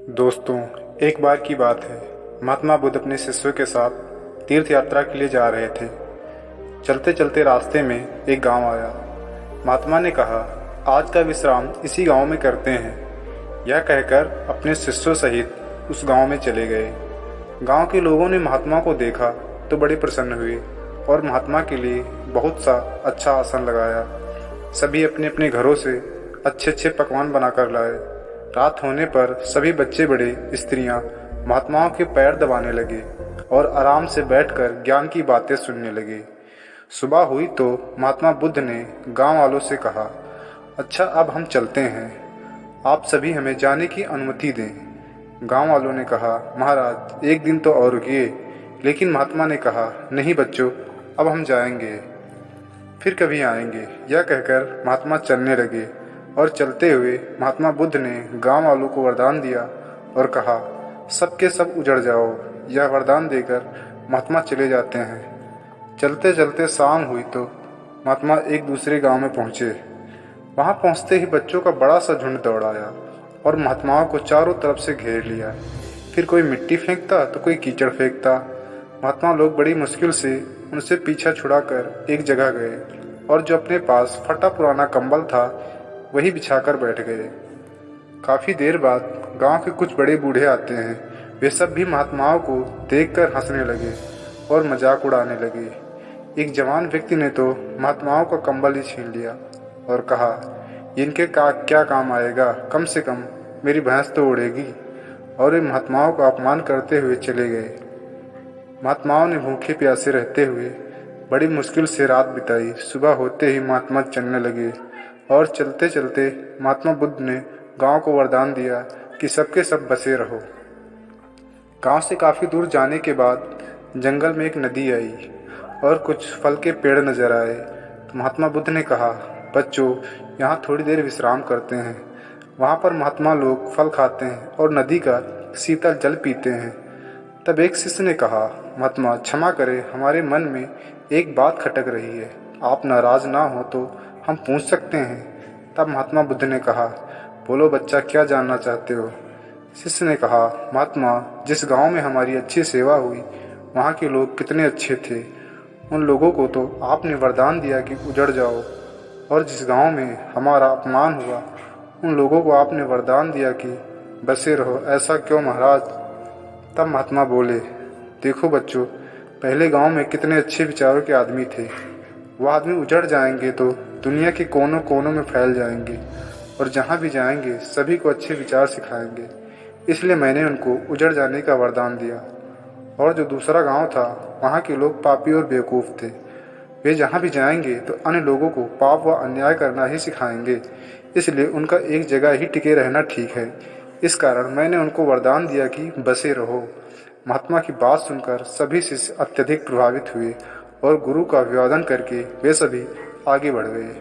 दोस्तों, एक बार की बात है। महात्मा बुद्ध अपने शिष्यों के साथ तीर्थ यात्रा के लिए जा रहे थे। चलते चलते रास्ते में एक गांव आया। महात्मा ने कहा, आज का विश्राम इसी गांव में करते हैं। यह कहकर अपने शिष्यों सहित उस गांव में चले गए। गांव के लोगों ने महात्मा को देखा तो बड़े प्रसन्न हुए और महात्मा के लिए बहुत सा अच्छा आसन लगाया। सभी अपने अपने घरों से अच्छे अच्छे पकवान बनाकर लाए। रात होने पर सभी बच्चे बड़े स्त्रियां महात्माओं के पैर दबाने लगे और आराम से बैठकर ज्ञान की बातें सुनने लगे। सुबह हुई तो महात्मा बुद्ध ने गांव वालों से कहा, अच्छा अब हम चलते हैं, आप सभी हमें जाने की अनुमति दें। गांव वालों ने कहा, महाराज एक दिन तो और रुकिए। लेकिन महात्मा ने कहा, नहीं बच्चों, अब हम जाएंगे, फिर कभी आएंगे। यह कहकर महात्मा चलने लगे और चलते हुए महात्मा बुद्ध ने गांव वालों को वरदान दिया और कहा, सबके सब उजड़ जाओ। यह वरदान देकर महात्मा चले जाते हैं। चलते चलते शाम हुई तो महात्मा एक दूसरे गांव में पहुंचे। वहां पहुंचते ही बच्चों का बड़ा सा झुंड दौड़ आया और महात्माओं को चारों तरफ से घेर लिया। फिर कोई मिट्टी फेंकता तो कोई कीचड़ फेंकता। महात्मा लोग बड़ी मुश्किल से उनसे पीछा छुड़ाकर एक जगह गए और जो अपने पास फटा पुराना कंबल था वही बिछाकर बैठ गए। काफी देर बाद गांव के कुछ बड़े बूढ़े आते हैं। वे सब भी महात्माओं को देखकर हंसने लगे और मजाक उड़ाने लगे। एक जवान व्यक्ति ने तो महात्माओं का कंबल ही छीन लिया और कहा, इनके क्या काम आएगा, कम से कम मेरी भैंस तो उड़ेगी। और वे महात्माओं का अपमान करते हुए चले गए। महात्माओं ने भूखे प्यासे रहते हुए बड़ी मुश्किल से रात बिताई। सुबह होते ही महात्मा चलने लगे और चलते चलते महात्मा बुद्ध ने गांव को वरदान दिया कि सबके सब बसे रहो। गांव से काफ़ी दूर जाने के बाद जंगल में एक नदी आई और कुछ फल के पेड़ नजर आए। तो महात्मा बुद्ध ने कहा, बच्चों यहाँ थोड़ी देर विश्राम करते हैं। वहाँ पर महात्मा लोग फल खाते हैं और नदी का शीतल जल पीते हैं। तब एक शिष्य ने कहा, महात्मा क्षमा करें, हमारे मन में एक बात खटक रही है, आप नाराज ना हो तो हम पूछ सकते हैं। तब महात्मा बुद्ध ने कहा, बोलो बच्चा, क्या जानना चाहते हो। शिष्य ने कहा, महात्मा, जिस गांव में हमारी अच्छी सेवा हुई वहाँ के लोग कितने अच्छे थे। उन लोगों को तो आपने वरदान दिया कि उजड़ जाओ, और जिस गांव में हमारा अपमान हुआ उन लोगों को आपने वरदान दिया कि बसे रहो। ऐसा क्यों महाराज। तब महात्मा बोले, देखो बच्चों, पहले गांव में कितने अच्छे विचारों के आदमी थे। वह आदमी उजड़ जाएंगे तो दुनिया के कोनों कोनों में फैल जाएंगे और जहाँ भी जाएंगे सभी को अच्छे विचार सिखाएंगे। इसलिए मैंने उनको उजड़ जाने का वरदान दिया। और जो दूसरा गांव था वहाँ के लोग पापी और बेवकूफ़ थे। वे जहाँ भी जाएंगे तो अन्य लोगों को पाप व अन्याय करना ही सिखाएंगे। इसलिए उनका एक जगह ही टिके रहना ठीक है। इस कारण मैंने उनको वरदान दिया कि बसे रहो। महात्मा की बात सुनकर सभी शिष्य अत्यधिक प्रभावित हुए और गुरु का अभिवादन करके वे सभी आगे बढ़ गए।